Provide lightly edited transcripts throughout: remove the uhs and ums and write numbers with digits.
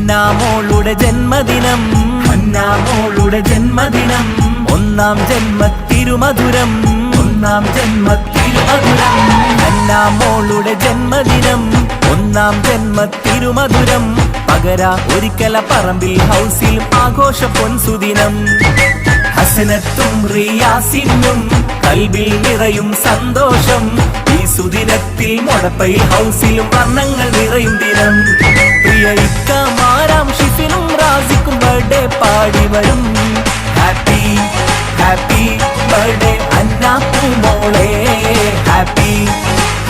ഹന്നാമോളുടെ ജന്മദിനം, ഹന്നാമോളുടെ ജന്മദിനം, ഒന്നാം ജന്മത്തിരുമധുരം, ഒന്നാം ജന്മത്തിരുമധുരം. ഹന്നാമോളുടെ ജന്മദിനം, ഒന്നാം ജന്മത്തിരുമധുരം. പകര ഒരിക്കല പറമ്പിൽ ഹൗസിൽ ആഘോഷ പൊൻസുദിനം. ഹസനത്തും റിയാസിനും കൽബിൽ നിറയും സന്തോഷം. ഈ സുദിനത്തിൽ മുടപ്പയിൽ ഹൗസിലും വർണ്ണങ്ങൾ നിറയും ദിനം. പ്രിയ ഇക്കമാരാം ഷിഫിനും റാസിക്കും ബർത്ത്ഡേ പാടി വരും. ഹാപ്പി ഹാപ്പി ബർത്ത്ഡേ ഹന്നാപ്പൂ മോളെ, ഹാപ്പി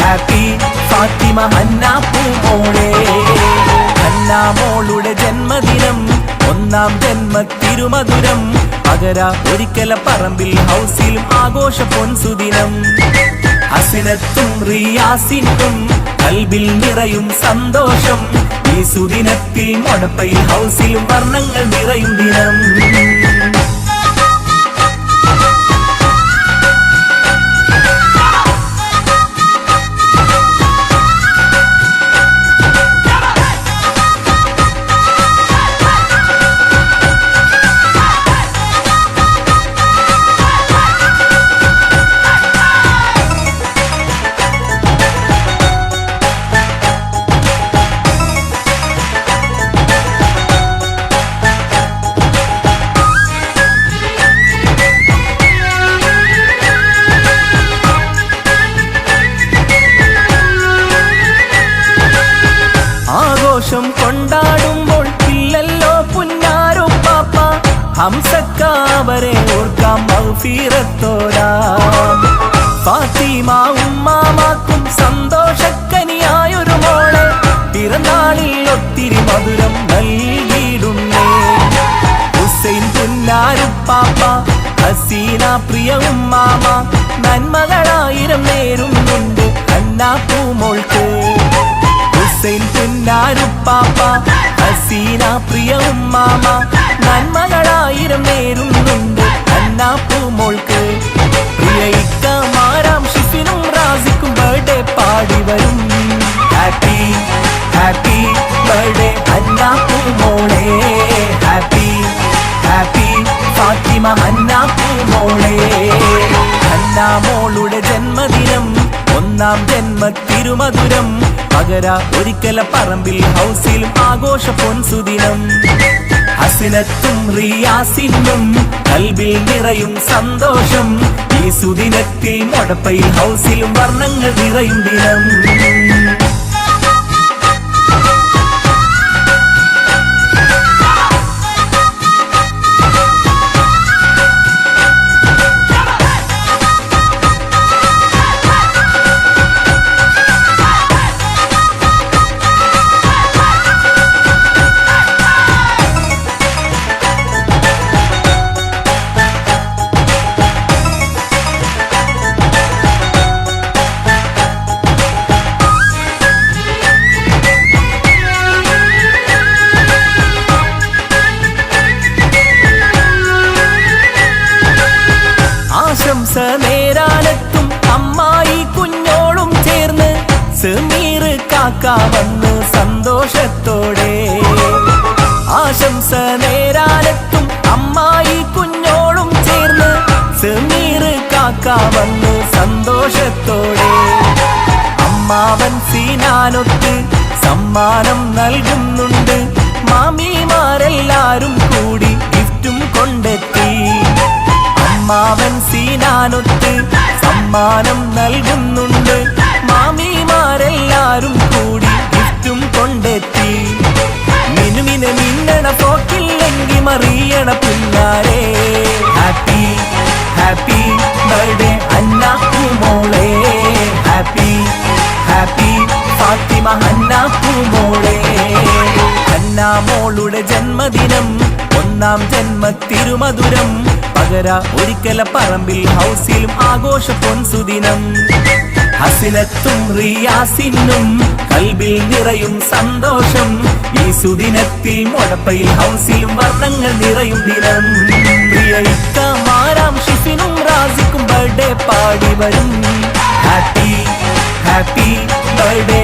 ഹാപ്പി ഫാത്തിമ ഹന്നാപ്പൂ മോളെ. ഹന്നാമോളുടെ ജന്മദിനം, ഒന്നാം ജന്മത്തിരുമധുരം. പകര ഒരിക്കല പറമ്പിൽ ഹൗസിലും ആഘോഷ പൊൻസുദിനം. ഹസനത്തും റിയാസിനും കൽബിൽ നിറയും സന്തോഷം. ഈ സുദിനത്തിൽ മുടപ്പയിൽ ഹൗസിലും വർണ്ണങ്ങൾ നിറയും ദിനം. കൊണ്ടാടുമ്പോൾ ഇല്ലല്ലോ പുന്നാരോ പാപ്പ, ഹംസക്കാവരെ ഓർക്കാം മഗ്ഫിറത്തോരാ. ഫാത്തിമ ഉമ്മാമാക്കും സന്തോഷക്കനിയായൊരു മോളെ, പിറന്നാളിൽ ഒത്തിരി മധുരം നൽകിയിടുന്നേ. ഹുസൈൻ പുന്നാരുപ്പാപ്പ, ഹസീന പ്രിയ ഉമ്മാമ, നന്മകളായിരം നേരുന്നുണ്ട് ഹന്നാപ്പൂ മോൾക്ക്. ഹുസൈൻ പുന്നാരുപ്പാപ്പ, ഹസീന പ്രിയ ഉമ്മാമ, നന്മകളായിരം നേരുന്നുണ്ട് ഹന്നാപ്പൂ മോൾക്ക്. പ്രിയ ഇക്കമാരാം ഷിഫിനും റാസിക്കും ബർത്ത്ഡേ പാടി വരും. ഹാപ്പി ഹാപ്പി ബർത്ത്ഡേ ഹന്നാപ്പൂ മോളെ, ഹാപ്പി ഹാപ്പി ഫാത്തിമ ഹന്നാപ്പൂ മോളെ. ഹന്നാമോളുടെ ജന്മദിനം, ഒന്നാം ജന്മത്തിരുമധുരം. പകര ഒരിക്കല പറമ്പിൽ ഹൗസിലും ആഘോഷ പൊൻസുദിനം. ഹസനത്തും റിയാസിനും കൽബിൽ നിറയും സന്തോഷം. ഈ സുദിനത്തിൽ മുടപ്പയിൽ ഹൗസിലും വർണ്ണങ്ങൾ നിറയും ദിനം. നേരാനെത്തും അമ്മായി കുഞ്ഞോളും ചേർന്ന് സമീർ കാക്ക വന്ന് സന്തോഷത്തോടെ. ആശംസ നേരാനെത്തും അമ്മായി കുഞ്ഞോളും ചേർന്ന് സമീർ കാക്ക വന്ന് സന്തോഷത്തോടെ. അമ്മാവൻ സീനാനൊത്ത് സമ്മാനം നൽകുന്നുണ്ട്. മാമിമാരെല്ലാരും കൂടി ഗിഫ്റ്റും കൊണ്ടെത്തി. അമ്മാവൻ സീനാനൊത്ത് സമ്മാനം നൽകുന്നുണ്ട്. മാമിമാരെല്ലാരും കൂടി ഗിഫ്റ്റും കൊണ്ടെത്തി. മിനുമിന് മിന്നണ പോക്കില്ലെങ്കിൽ മറിയണ പിന്നാരെ. ഹാപ്പി ഹാപ്പി ബർത്ത്ഡേ ഹന്നാപ്പൂ മോളെ, ഹാപ്പി ഹാപ്പി ഫാത്തിമ ഹന്നാപ്പൂ മോളെ. ഹന്നാമോളുടെ ജന്മദിനം, ഒന്നാം ജന്മത്തിരുമധുരം. പകര ഒരിക്കല പറമ്പിൽ ഹൗസിലും ആഘോഷ പൊൻസുദിനം. ഹസനത്തും റിയാസിനും കൽബിൽ നിറയും സന്തോഷം. ഈ സുദിനത്തിൽ മുടപ്പയിൽ ഹൗസിലും വർണ്ണങ്ങൾ നിറയും ദിനം. പ്രിയ ഇക്കമാരാം ഷിഫിനും റാസിക്കും ബർത്ത്ഡേ പാടി വരും. Happy happy birthday